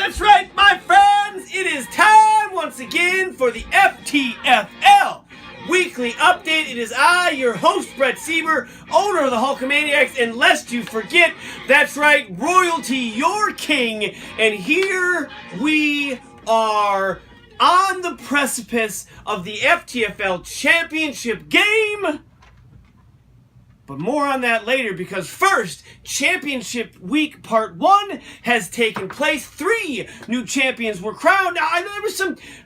That's right, my friends. It is time once again for the FTFL weekly update. It is I, your host, Brett Sieber, owner of the Hulkamaniacs, and lest you forget, that's right, royalty, your king. And here we are on the precipice of the FTFL championship game. But more on that later, because first, Championship Week Part 1 has taken place. 3 new champions were crowned. Now, I know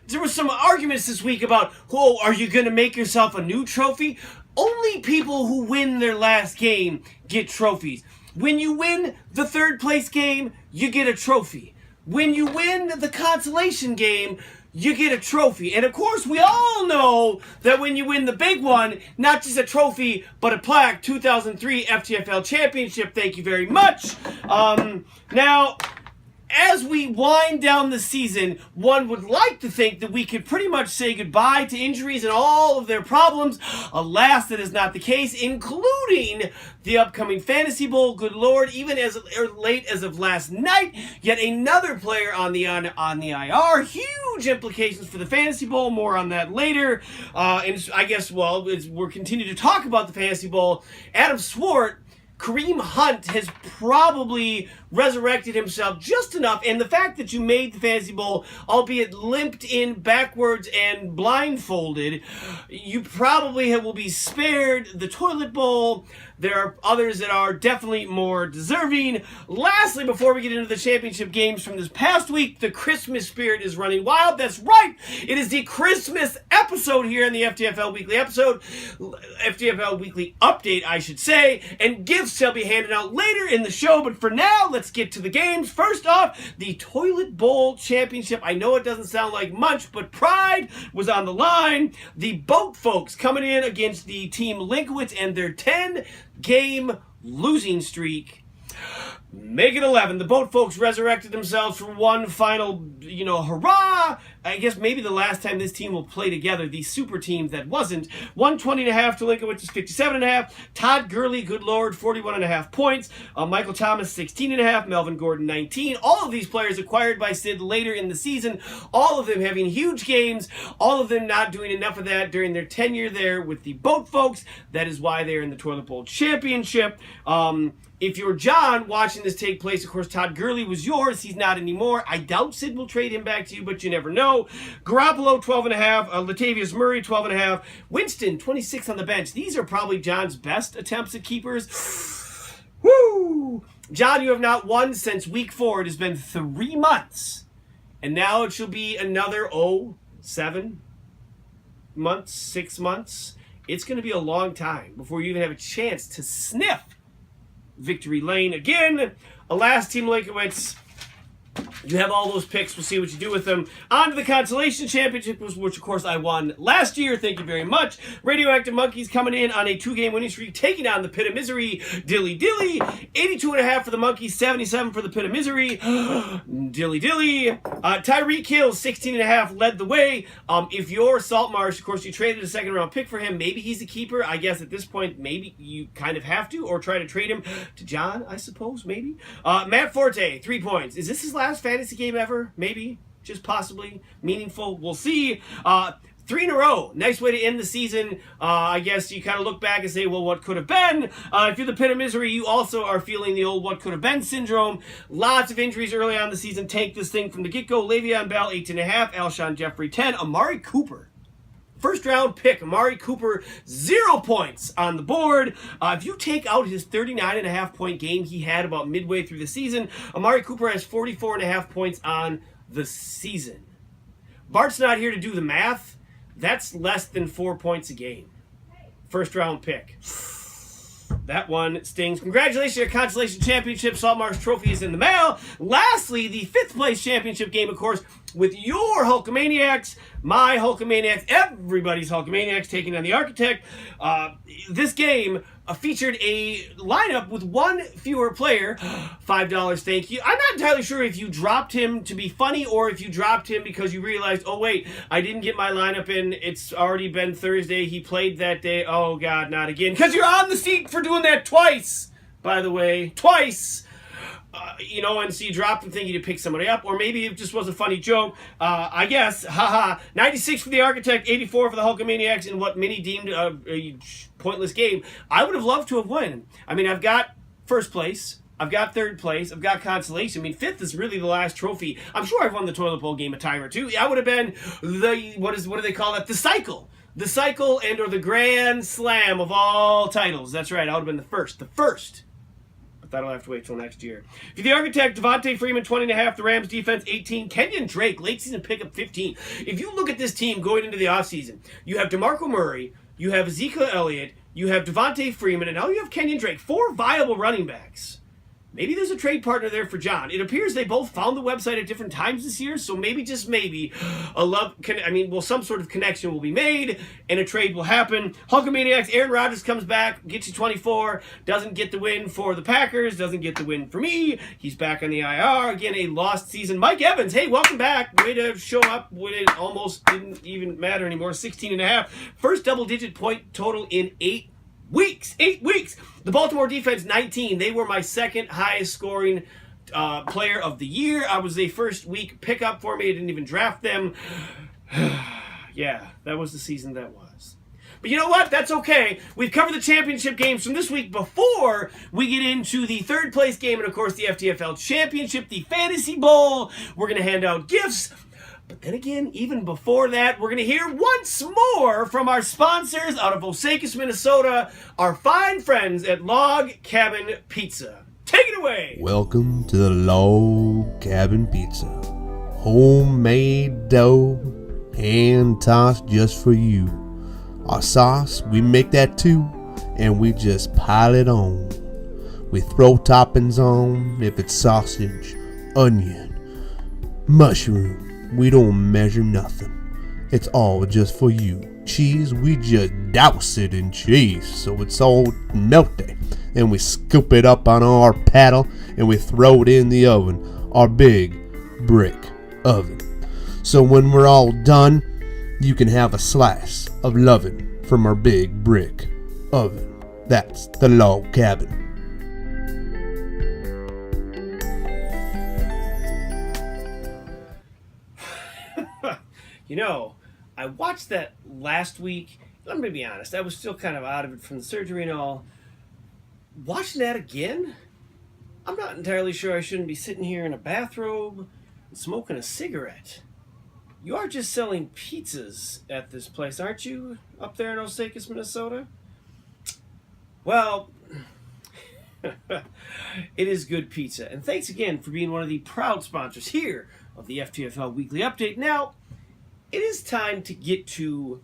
there was some arguments this week about, oh, are you going to make yourself a new trophy? Only people who win their last game get trophies. When you win the third place game, you get a trophy. When you win the consolation game, you get a trophy. And of course, we all know that when you win the big one, not just a trophy, but a plaque, 2003 FTFL Championship. Thank you very much. Now, as we wind down the season, one would like to think that we could pretty much say goodbye to injuries and all of their problems. Alas, that is not the case, including the upcoming Fantasy Bowl. Good Lord, even as late as of last night, yet another player on the IR. Huge implications for the Fantasy Bowl. More on that later. And I guess, well, we're continuing to talk about the Fantasy Bowl. Adam Swart, Kareem Hunt has probably resurrected himself just enough, and the fact that you made the Fantasy Bowl, albeit limped in backwards and blindfolded, you probably will be spared the Toilet Bowl. There are others that are definitely more deserving. Lastly, before we get into the championship games from this past week, the Christmas spirit is running wild. That's right. It is the Christmas episode here in the FTFL Weekly episode. FTFL Weekly update, I should say. And gifts shall be handed out later in the show. But for now, let's get to the games. First off, the Toilet Bowl Championship. I know it doesn't sound like much, but pride was on the line. The Boat Folks coming in against the Team Linkowitz and their 10-game losing streak. Make it 11. The Boat Folks resurrected themselves for one final, hurrah. I guess maybe the last time this team will play together, the super team that wasn't. 120.5 to Linkowitz's 57.5. Todd Gurley, good Lord, 41.5 points. Michael Thomas, 16.5. Melvin Gordon, 19. All of these players acquired by Sid later in the season. All of them having huge games. All of them not doing enough of that during their tenure there with the Boat Folks. That is why they're in the Toilet Bowl Championship. If you're John watching this take place, of course, Todd Gurley was yours. He's not anymore. I doubt Sid will trade him back to you, but you never know. Garoppolo, 12.5. Latavius Murray, 12.5. Winston, 26 on the bench. These are probably John's best attempts at keepers. Woo! John, you have not won since week 4. It has been 3 months. And now it shall be another, 7 months, 6 months. It's going to be a long time before you even have a chance to sniff victory lane again. Alas, Team Linkowitz, you have all those picks. We'll see what you do with them. On to the Consolation Championship, which of course I won last year. Thank you very much. Radioactive Monkeys coming in on a 2-game winning streak, taking on the Pit of Misery. Dilly. 82.5 for the Monkeys, 77 for the Pit of Misery. Dilly. Tyreek Hill, 16.5, led the way. If you're Saltmarsh, of course, you traded a second-round pick for him. Maybe he's a keeper. I guess at this point, maybe you kind of have to, or try to trade him to John, I suppose, maybe. Matt Forte, 3 points. Is this his last fantasy game ever? Maybe. Just possibly. Meaningful. We'll see. 3 in a row. Nice way to end the season. I guess you kind of look back and say, well, what could have been? If you're the Pit of Misery, you also are feeling the old what could have been syndrome. Lots of injuries early on in the season. Take this thing from the get-go. Le'Veon Bell, 18.5. Alshon Jeffrey, 10. Amari Cooper, first round pick. Amari Cooper, 0 points on the board. If you take out his 39.5 point game he had about midway through the season, Amari Cooper has 44.5 points on the season. Bart's not here to do the math. That's less than 4 points a game. First round pick. That one stings. Congratulations, your Consolation Championship. Saltmarsh Trophy is in the mail. Lastly, the 5th place championship game, of course, with your Hulkamaniacs, my Hulkamaniacs, everybody's Hulkamaniacs taking on the Architect. This game featured a lineup with one fewer player. $5, thank you. I'm not entirely sure if you dropped him to be funny or if you dropped him because you realized, oh wait, I didn't get my lineup in. It's already been Thursday. He played that day. Oh God, not again. Because you're on the seat for doing that twice, by the way. Twice. and so you dropped him thinking to pick somebody up, or maybe it just was a funny joke. I guess, haha. 96 for the Architect, 84 for the Hulkamaniacs in what many deemed a pointless game. I would have loved to have won. I mean, I've got first place. I've got third place. I've got consolation. I mean, fifth is really the last trophy. I'm sure I've won the toilet bowl game a time or two. I would have been what do they call it? The cycle. The cycle and or the grand slam of all titles. That's right. I would have been the first. The first. But that'll have to wait till next year. For the Architect, Devontae Freeman, 20.5. The Rams defense, 18. Kenyon Drake, late season pickup, 15. If you look at this team going into the offseason, you have DeMarco Murray, you have Ezekiel Elliott, you have Devontae Freeman, and now you have Kenyon Drake. 4 viable running backs. Maybe there's a trade partner there for John. It appears they both found the website at different times this year, so maybe, just maybe, some sort of connection will be made, and a trade will happen. Hulkamaniacs, Aaron Rodgers comes back, gets you 24, doesn't get the win for the Packers, doesn't get the win for me. He's back on the IR. Again, a lost season. Mike Evans, hey, welcome back. Way to show up when it almost didn't even matter anymore. 16.5. First double-digit point total in 8 weeks. 8 weeks. The Baltimore defense, 19. They were my second highest scoring player of the year. I was a first week pickup for me. I didn't even draft them. Yeah, that was the season that was. But you know what? That's okay. We've covered the championship games from this week before we get into the third place game and, of course, the FTFL championship, the Fantasy Bowl. We're going to hand out gifts. But then again, even before that, we're going to hear once more from our sponsors out of Osakis, Minnesota, our fine friends at Log Cabin Pizza. Take it away! Welcome to the Log Cabin Pizza. Homemade dough, hand tossed just for you. Our sauce, we make that too, and we just pile it on. We throw toppings on, if it's sausage, onion, mushroom. We don't measure nothing. It's all just for you. Cheese, we just douse it in cheese so it's all melty. And we scoop it up on our paddle and we throw it in the oven, our big brick oven. So when we're all done, you can have a slice of lovin' from our big brick oven. That's the Log Cabin. I watched that last week. I'm going to be honest. I was still kind of out of it from the surgery and all. Watching that again, I'm not entirely sure I shouldn't be sitting here in a bathrobe and smoking a cigarette. You are just selling pizzas at this place, aren't you? Up there in Osakis, Minnesota? Well, it is good pizza. And thanks again for being one of the proud sponsors here of the FTFL Weekly Update. Now, it is time to get to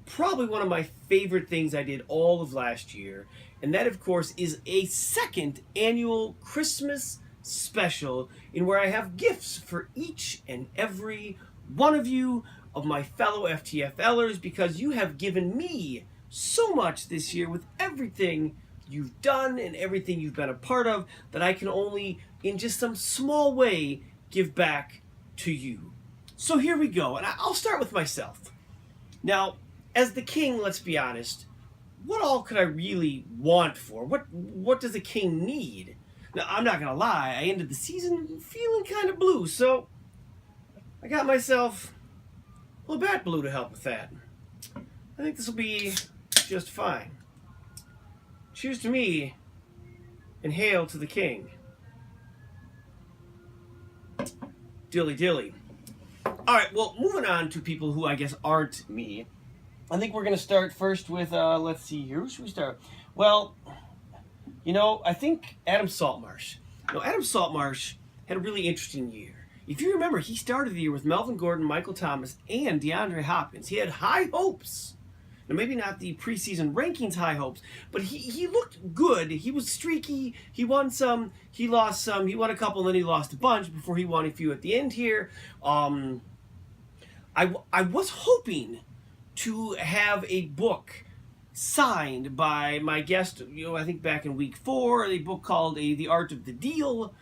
probably one of my favorite things I did all of last year, and that, of course, is a second annual Christmas special in where I have gifts for each and every one of you, of my fellow FTFLers, because you have given me so much this year with everything you've done and everything you've been a part of that I can only, in just some small way, give back to you. So here we go, and I'll start with myself. Now, as the king, let's be honest, what all could I really want for? What does a king need? Now, I'm not going to lie, I ended the season feeling kind of blue, so I got myself a little bat blue to help with that. I think this will be just fine. Cheers to me, and hail to the king. Dilly dilly. Alright, well, moving on to people who I guess aren't me. I think we're going to start first with, let's see here. Who should we start? Well, I think Adam Saltmarsh. Adam Saltmarsh had a really interesting year. If you remember, he started the year with Melvin Gordon, Michael Thomas, and DeAndre Hopkins. He had high hopes. Now, maybe not the preseason rankings high hopes, but he looked good. He was streaky. He won some. He lost some. He won a couple, and then he lost a bunch before he won a few at the end here. I was hoping to have a book signed by my guest, I think back in week 4, a book called The Art of the Deal.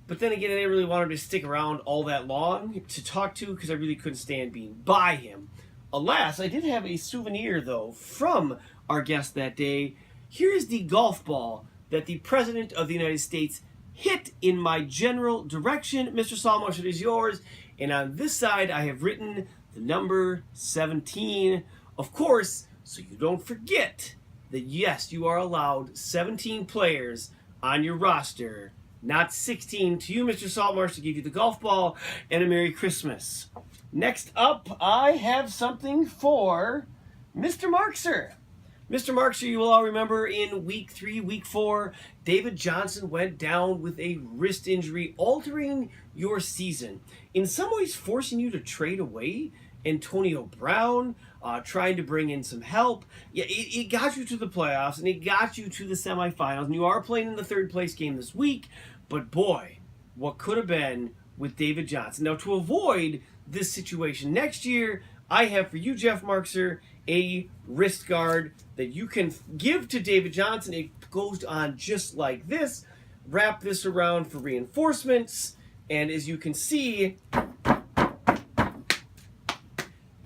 But then again, I didn't really want him to stick around all that long to talk to because I really couldn't stand being by him. Alas, I did have a souvenir, though, from our guest that day. Here is the golf ball that the President of the United States hit in my general direction. Mr. Saltmarsh, it is yours. And on this side, I have written the number 17. Of course, so you don't forget that, yes, you are allowed 17 players on your roster, not 16. To you, Mr. Saltmarsh, to give you the golf ball and a Merry Christmas. Next up, I have something for Mr. Markser. Mr. Markser, you will all remember in week 3, week 4, David Johnson went down with a wrist injury, altering your season. In some ways, forcing you to trade away Antonio Brown, trying to bring in some help. Yeah, it got you to the playoffs, and it got you to the semifinals, and you are playing in the third place game this week. But boy, what could have been with David Johnson. Now, to avoid this situation next year, I have for you, Jeff Markser, a wrist guard that you can give to David Johnson. It goes on just like this. Wrap this around for reinforcements, and as you can see,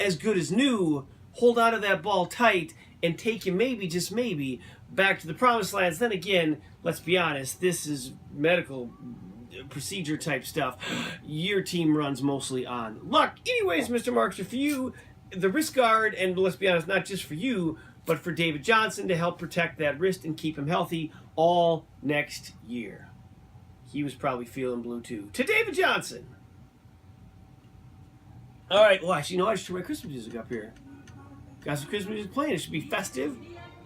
as good as new. Hold on to that ball tight and take you maybe, just maybe, back to the promised lands. Then again, let's be honest, this is medical procedure type stuff. Your team runs mostly on luck. Anyways, Mr. Markser, for you, the wrist guard, and let's be honest, not just for you, but for David Johnson to help protect that wrist and keep him healthy all next year. He was probably feeling blue too. To David Johnson. All right, well, actually, I should turn my Christmas music up here. Got some Christmas music playing. It should be festive.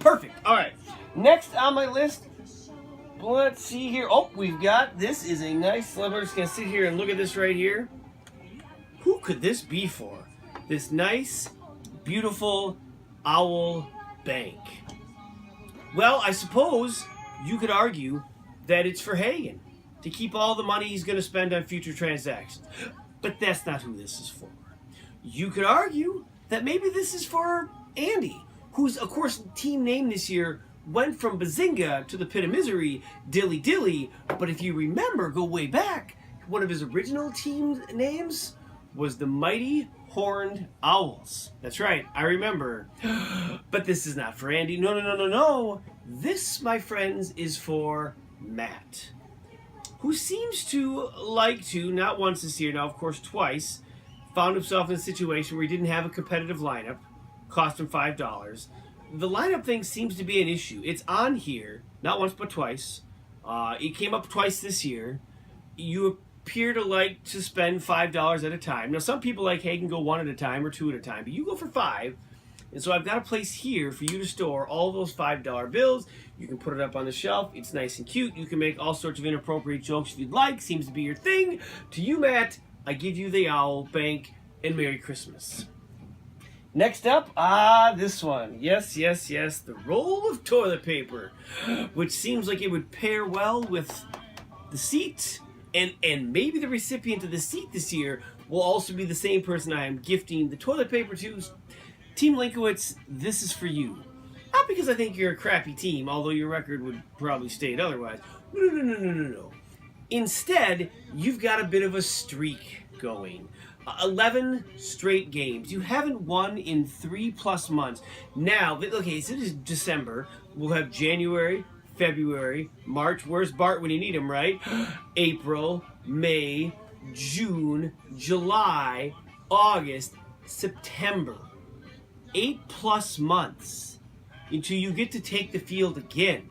Perfect. All right. Next on my list, let's see here. Oh, we've got, this is a nice, I'm just going to sit here and look at this right here. Who could this be for? This nice, beautiful owl bank. Well, I suppose you could argue that it's for Hagen to keep all the money he's going to spend on future transactions. But that's not who this is for. You could argue that maybe this is for Andy, whose, of course, team name this year went from Bazinga to the Pit of Misery, Dilly Dilly. But if you remember, go way back, one of his original team names was the Mighty Horned Owls. That's right, I remember. But this is not for Andy. No. This, my friends, is for Matt, who seems to like to, not once this year, now of course twice, found himself in a situation where he didn't have a competitive lineup, cost him $5. The lineup thing seems to be an issue. It's on here, not once but twice. It came up twice this year. You appear to like to spend $5 at a time. Now some people like Hagen go one at a time or two at a time, but you go for $5. And so I've got a place here for you to store all those $5 bills. You can put it up on the shelf. It's nice and cute. You can make all sorts of inappropriate jokes if you'd like. Seems to be your thing. To you, Matt, I give you the owl bank and Merry Christmas. Next up, this one. Yes. The roll of toilet paper, which seems like it would pair well with the seat. And maybe the recipient of the seat this year will also be the same person I am gifting the toilet paper to. Team Linkowitz, this is for you. Not because I think you're a crappy team, although your record would probably state otherwise. No. Instead, you've got a bit of a streak going. 11 straight games. You haven't won in 3+ months. Now, okay, so it is December. We'll have January, February, March. Where's Bart when you need him, right? April, May, June, July, August, September. 8+ months until you get to take the field again.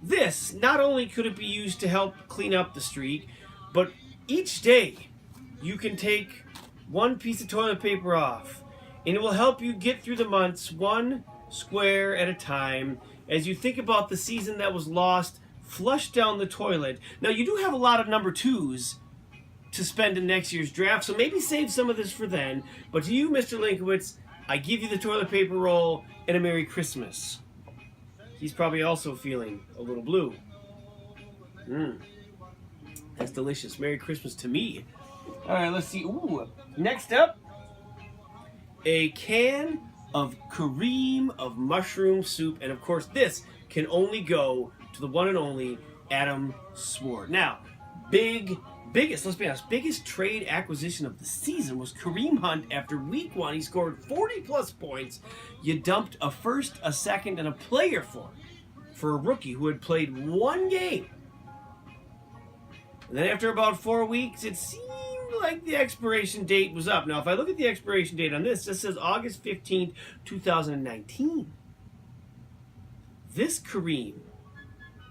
This, not only could it be used to help clean up the streak, but each day you can take one piece of toilet paper off, and it will help you get through the months one square at a time. As you think about the season that was lost, flush down the toilet. Now, you do have a lot of number 2s to spend in next year's draft, so maybe save some of this for then. But to you, Mr. Linkowitz, I give you the toilet paper roll and a Merry Christmas. He's probably also feeling a little blue. That's delicious. Merry Christmas to me. All right, let's see. Ooh, next up, a can of Kareem of mushroom soup. And of course, this can only go to the one and only Adam Swart. Now, let's be honest, biggest trade acquisition of the season was Kareem Hunt. After week 1, he scored 40+ points. You dumped a first, a second, and a player for a rookie who had played 1 game. And then after about 4 weeks, it seemed like the expiration date was up. Now, if I look at the expiration date on this says August 15th, 2019. This Kareem,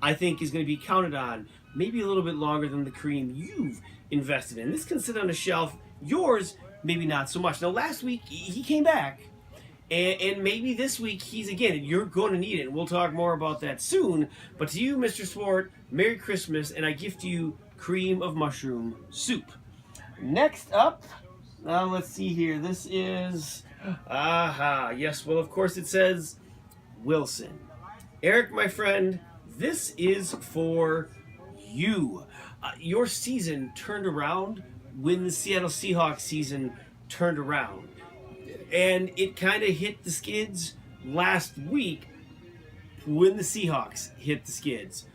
I think, is going to be counted on maybe a little bit longer than the Kareem you've invested in. This can sit on a shelf. Yours, maybe not so much. Now, last week, he came back. And maybe this week, you're going to need it. And we'll talk more about that soon. But to you, Mr. Swart, Merry Christmas. And I gift you cream of mushroom soup. Next up, now let's see here. This is, yes, well, of course it says Wilson. Eric, my friend, this is for you. Your season turned around when the Seattle Seahawks season turned around. And it kind of hit the skids last week when the Seahawks hit the skids.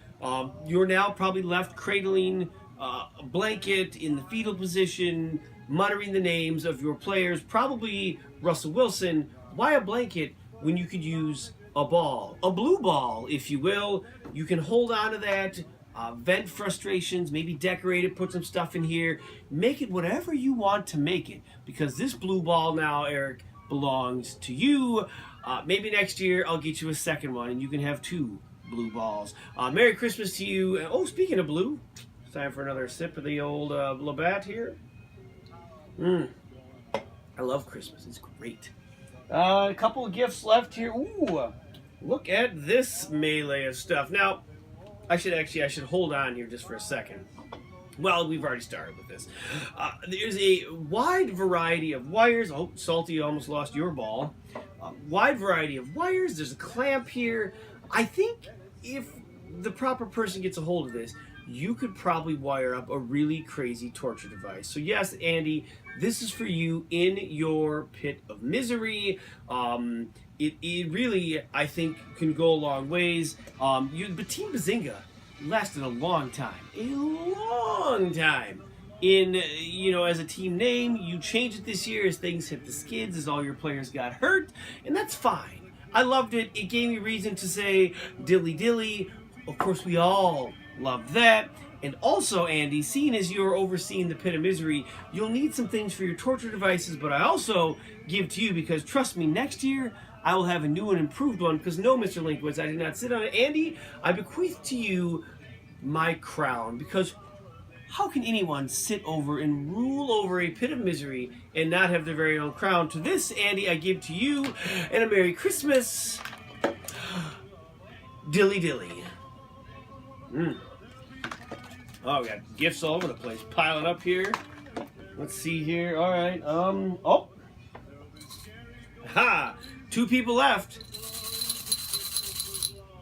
You're now probably left cradling a blanket in the fetal position, muttering the names of your players, probably Russell Wilson. Why a blanket when you could use a ball, a blue ball, if you will? You can hold on to that, vent frustrations, maybe decorate it, put some stuff in here, make it whatever you want to make it, because this blue ball now, Eric, belongs to you. Maybe next year I'll get you a second one and you can have 2 blue balls. Merry Christmas to you. Oh, speaking of blue, it's time for another sip of the old Labatt here. I love Christmas. It's great. A couple of gifts left here. Ooh, look at this melee of stuff. Now, I should hold on here just for a second. Well, we've already started with this. There's a wide variety of wires. Oh, Salty, you almost lost your ball. Wide variety of wires. There's a clamp here. I think if the proper person gets a hold of this, you could probably wire up a really crazy torture device. So yes, Andy, this is for you in your pit of misery. It really, I think, can go a long ways. But Team Bazinga lasted a long time. As a team name. You changed it this year as things hit the skids, as all your players got hurt, and that's fine. I loved it. It gave me reason to say dilly dilly. Of course, we all loved that. And also, Andy, seeing as you're overseeing the pit of misery, you'll need some things for your torture devices, but I also give to you because, trust me, next year I will have a new and improved one, because no, Mr. Linkwitz, I did not sit on it. Andy, I bequeath to you my crown, because how can anyone sit over and rule over a pit of misery and not have their very own crown? To this, Andy, I give to you, and a Merry Christmas. Dilly dilly. Oh, we got gifts all over the place piling up here. Let's see here. All right. Oh. Ha! 2 people left.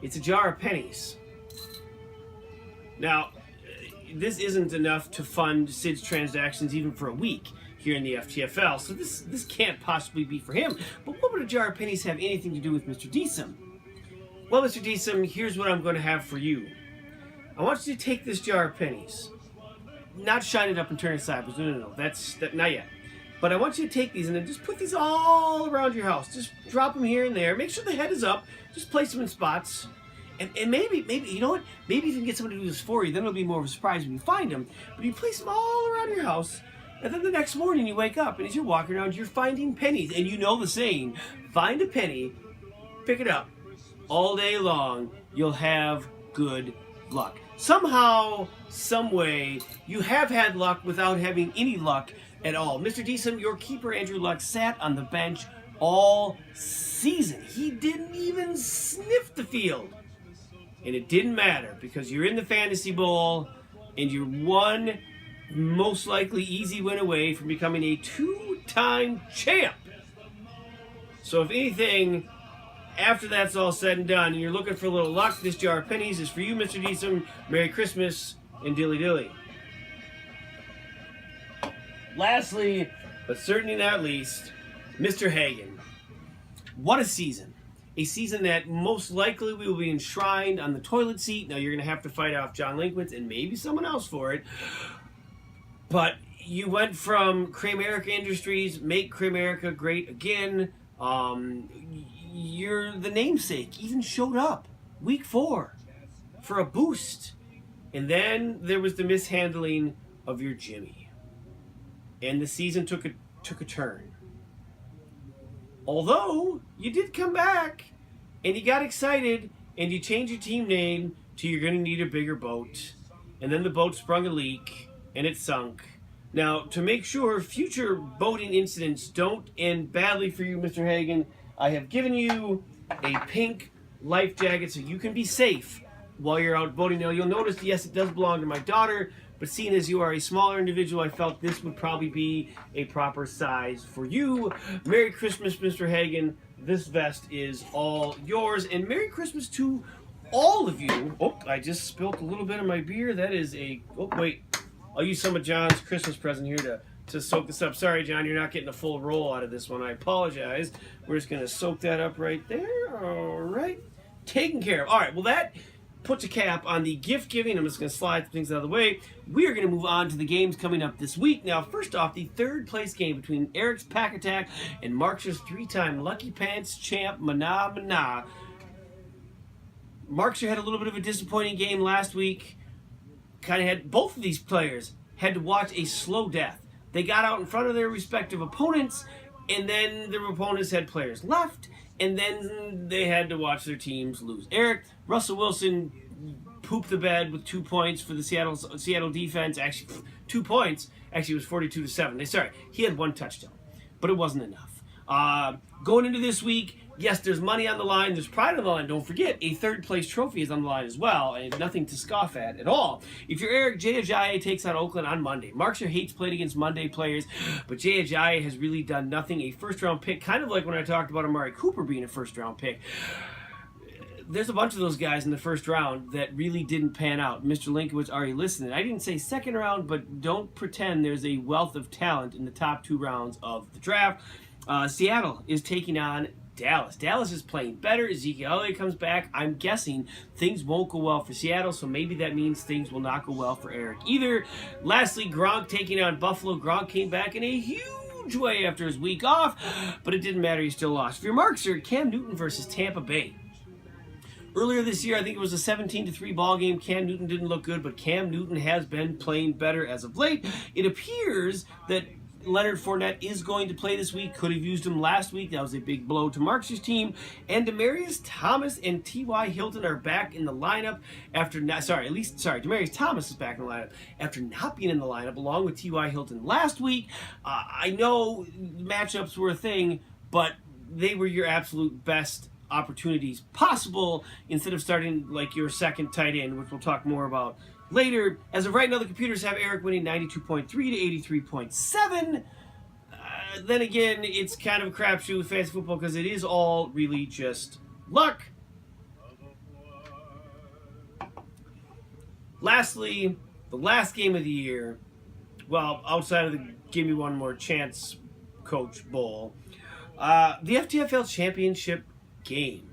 It's a jar of pennies. Now, this isn't enough to fund Sid's transactions even for a week here in the FTFL, so this can't possibly be for him. But what would a jar of pennies have anything to do with Mr. Deesum? Well, Mr. Deesum, here's what I'm going to have for you. I want you to take this jar of pennies. Not shine it up and turn it sideways. No. That's not yet. But I want you to take these and then just put these all around your house. Just drop them here and there. Make sure the head is up. Just place them in spots. And maybe, you know what? Maybe you can get someone to do this for you. Then it'll be more of a surprise when you find them. But you place them all around your house. And then the next morning you wake up, and as you're walking around, you're finding pennies. And you know the saying, find a penny, pick it up. All day long, you'll have good luck. Somehow, some way, you have had luck without having any luck at all. Mr. Deesum, your keeper, Andrew Luck, sat on the bench all season. He didn't even sniff the field. And it didn't matter, because you're in the Fantasy Bowl, and you're one most likely easy win away from becoming a 2-time champ. So if anything, after that's all said and done, and you're looking for a little luck, this jar of pennies is for you, Mr. Deesum. Merry Christmas and dilly dilly. Lastly, but certainly not least, Mr. Hagen. What a season. A season that most likely we will be enshrined on the toilet seat. Now, you're going to have to fight off John Linkwitz and maybe someone else for it. But you went from Kramerica Industries, make Kramerica great again. You're the namesake even showed up week 4 for a boost. And then there was the mishandling of your Jimmy. And the season took a turn. Although, you did come back, and you got excited, and you changed your team name to You're Going to Need a Bigger Boat. And then the boat sprung a leak, and it sunk. Now, to make sure future boating incidents don't end badly for you, Mr. Hagen, I have given you a pink life jacket so you can be safe while you're out boating. Now, you'll notice, yes, it does belong to my daughter, but seeing as you are a smaller individual, I felt this would probably be a proper size for you. Merry Christmas, Mr. Hagen. This vest is all yours. And Merry Christmas to all of you. Oh, I just spilled a little bit of my beer. That is a... Oh, wait. I'll use some of John's Christmas present here to soak this up. Sorry, John, you're not getting a full roll out of this one. I apologize. We're just going to soak that up right there. All right. Taken care of. All right, well, that puts a cap on the gift giving. I'm just going to slide things out of the way. We are going to move on to the games coming up this week. Now, first off, the third place game between Eric's Pack Attack and Mark's three-time Lucky Pants champ, Mana. Markster had a little bit of a disappointing game last week. Kind of had both of these players had to watch a slow death. They got out in front of their respective opponents, and then their opponents had players left, and then they had to watch their teams lose. Russell Wilson pooped the bed with 2 points for the Seattle defense. Actually, 2 points. Actually, it was 42-7. He had 1 touchdown, but it wasn't enough. Going into this week, yes, there's money on the line. There's pride on the line. Don't forget, a third-place trophy is on the line as well, and nothing to scoff at all. If you're Eric, Jay Ajayi takes on Oakland on Monday. Markster hates playing against Monday players, but Jay Ajayi has really done nothing. A first-round pick, kind of like when I talked about Amari Cooper being a first-round pick. There's a bunch of those guys in the first round that really didn't pan out. Mr. Linkowitz already listened. I didn't say second round, but don't pretend there's a wealth of talent in the top 2 rounds of the draft. Seattle is taking on Dallas. Dallas is playing better. Ezekiel Elliott comes back. I'm guessing things won't go well for Seattle, so maybe that means things will not go well for Eric either. Lastly, Gronk taking on Buffalo. Gronk came back in a huge way after his week off, but it didn't matter. He still lost. For your marks are Cam Newton versus Tampa Bay. Earlier this year, I think it was a 17-3 ball game. Cam Newton didn't look good, but Cam Newton has been playing better as of late. It appears that Leonard Fournette is going to play this week. Could have used him last week. That was a big blow to Marks' team. And Demaryius Thomas and T.Y. Hilton are back in the lineup Demaryius Thomas is back in the lineup after not being in the lineup along with T.Y. Hilton last week. I know matchups were a thing, but they were your absolute best opportunities possible instead of starting like your second tight end, which we'll talk more about later. As of right now, the computers have Eric winning 92.3 to 83.7. Then again, it's kind of a crapshoot with fantasy football because it is all really just luck. Lastly, the last game of the year, well, outside of the Give Me One More Chance Coach Bowl, the FTFL Championship game.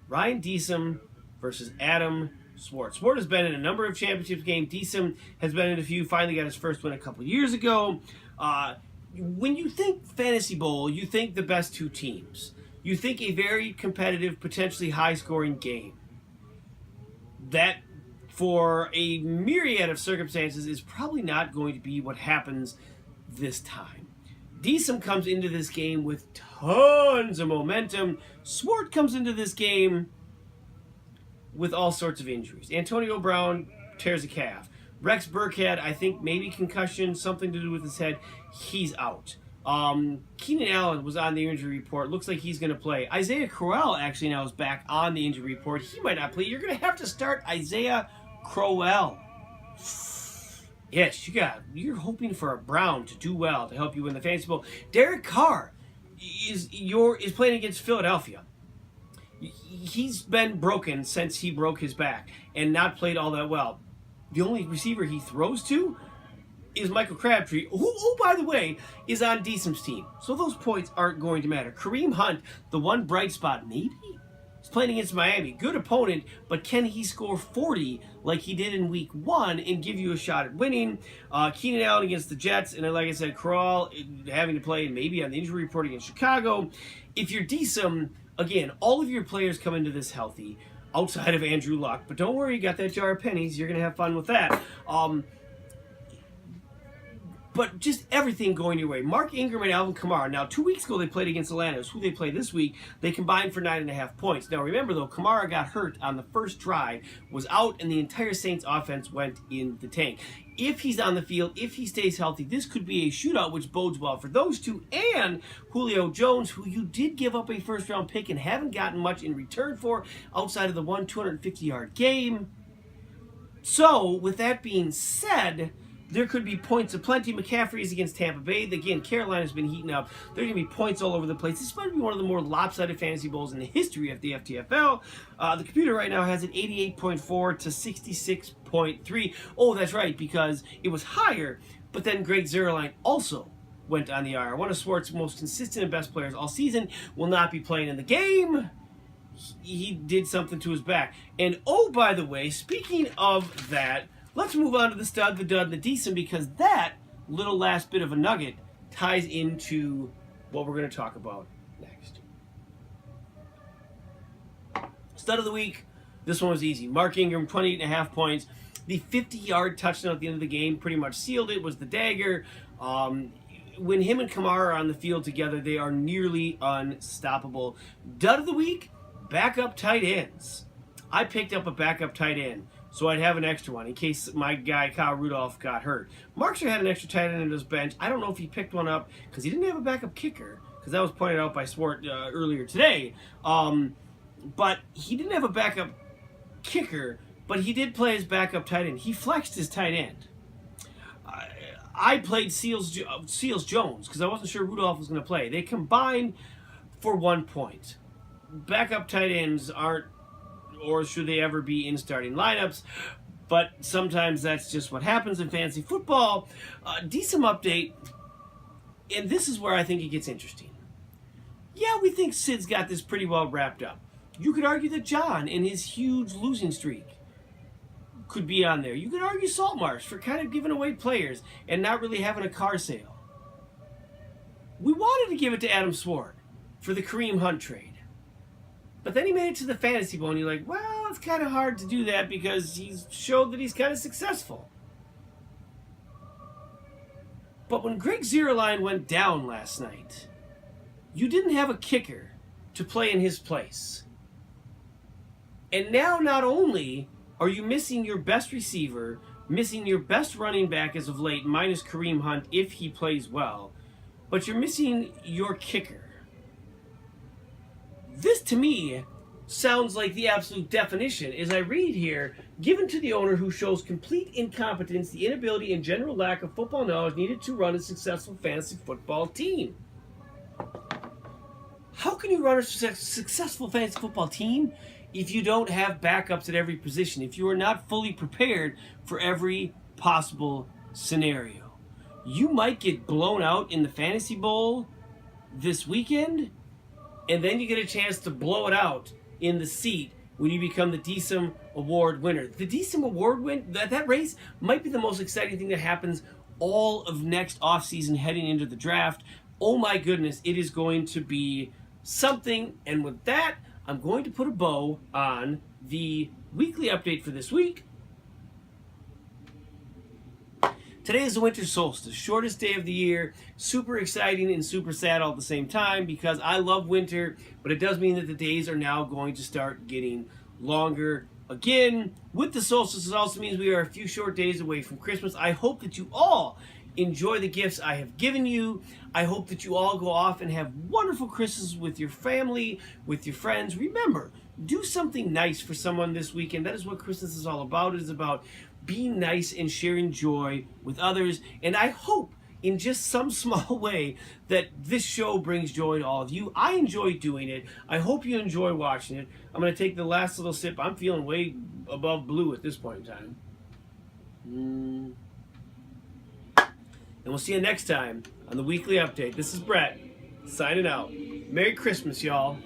Ryan Deesum versus Adam Swart. Swart has been in a number of championship games. Deesum has been in a few. Finally got his first win a couple years ago. When you think Fantasy Bowl, you think the best 2 teams. You think a very competitive, potentially high-scoring game. That, for a myriad of circumstances, is probably not going to be what happens this time. Deesum comes into this game with tons of momentum. Swart comes into this game with all sorts of injuries. Antonio Brown tears a calf. Rex Burkhead, I think maybe concussion, something to do with his head. He's out. Keenan Allen was on the injury report. Looks like he's going to play. Isaiah Crowell actually now is back on the injury report. He might not play. You're going to have to start Isaiah Crowell. Yes, you're hoping for a Brown to do well to help you win the Fantasy Bowl. Derek Carr is playing against Philadelphia. He's been broken since he broke his back and not played all that well. The only receiver he throws to is Michael Crabtree, who by the way, is on Deesum's team. So those points aren't going to matter. Kareem Hunt, the one bright spot, maybe? He's playing against Miami. Good opponent, but can he score 40 like he did in week 1 and give you a shot at winning? Keenan Allen against the Jets, and like I said, Crowell having to play maybe on the injury report against Chicago. If you're Deesum, again, all of your players come into this healthy. outside of Andrew Luck. But don't worry, you got that jar of pennies. You're going to have fun with that. But just everything going your way. Mark Ingram and Alvin Kamara. Now, 2 weeks ago they played against Atlanta. Who they played this week, they combined for 9.5 points. Now, remember, though, Kamara got hurt on the first drive, was out, and the entire Saints offense went in the tank. If he's on the field, if he stays healthy, this could be a shootout, which bodes well for those two. And Julio Jones, who you did give up a first-round pick and haven't gotten much in return for outside of the 250-yard game. So, with that being said, there could be points aplenty. McCaffrey is against Tampa Bay. Again, Carolina's been heating up. There are going to be points all over the place. This might be one of the more lopsided fantasy bowls in the history of the FTFL. The computer right now has it 88.4 to 66.3. Oh, that's right, because it was higher, but then Greg Zuerlein also went on the IR. One of Swartz's most consistent and best players all season will not be playing in the game. He did something to his back. And oh, by the way, speaking of that, let's move on to the stud, the dud, and the decent, because that little last bit of a nugget ties into what we're going to talk about next. Stud of the week, this one was easy. Mark Ingram, 28.5 points. The 50-yard touchdown at the end of the game pretty much sealed it, was the dagger. When him and Kamara are on the field together, they are nearly unstoppable. Dud of the week, backup tight ends. I picked up a backup tight end, so I'd have an extra one in case my guy Kyle Rudolph got hurt. Markster had an extra tight end in his bench. I don't know if he picked one up because he didn't have a backup kicker, because that was pointed out by Swart earlier today. But he didn't have a backup kicker, but he did play his backup tight end. He flexed his tight end. I played Seals Jones because I wasn't sure Rudolph was going to play. They combined for 1 point. Backup tight ends aren't, or should they ever be in starting lineups, but sometimes that's just what happens in fantasy football. Decent update, and this is where I think it gets interesting. Yeah, we think Sid's got this pretty well wrapped up. You could argue that John, in his huge losing streak, could be on there. You could argue Saltmarsh for kind of giving away players and not really having a car sale. We wanted to give it to Adam Swart for the Kareem Hunt trade. But then he made it to the Fantasy Bowl, and you're like, well, it's kind of hard to do that because he's showed that he's kind of successful. But when Greg Zuerlein went down last night, you didn't have a kicker to play in his place. And now not only are you missing your best receiver, missing your best running back as of late, minus Kareem Hunt if he plays well, but you're missing your kicker. This, to me, sounds like the absolute definition. As I read here, given to the owner who shows complete incompetence, the inability and general lack of football knowledge needed to run a successful fantasy football team. How can you run a successful fantasy football team if you don't have backups at every position, if you are not fully prepared for every possible scenario? You might get blown out in the Fantasy Bowl this weekend, and then you get a chance to blow it out in the seat when you become the DSIM Award winner. The DSIM Award that race might be the most exciting thing that happens all of next offseason heading into the draft. Oh my goodness, it is going to be something. And with that, I'm going to put a bow on the weekly update for this week. Today is the winter solstice, shortest day of the year. Super exciting and super sad all at the same time because I love winter, but it does mean that the days are now going to start getting longer again. With the solstice, it also means we are a few short days away from Christmas. I hope that you all enjoy the gifts I have given you. I hope that you all go off and have wonderful Christmases with your family, with your friends. Remember, do something nice for someone this weekend. That is what Christmas is all about. It is about being nice and sharing joy with others. And I hope in just some small way that this show brings joy to all of you. I enjoy doing it. I hope you enjoy watching it. I'm going to take the last little sip. I'm feeling way above blue at this point in time. And we'll see you next time on the weekly update. This is Brett, signing out. Merry Christmas, y'all.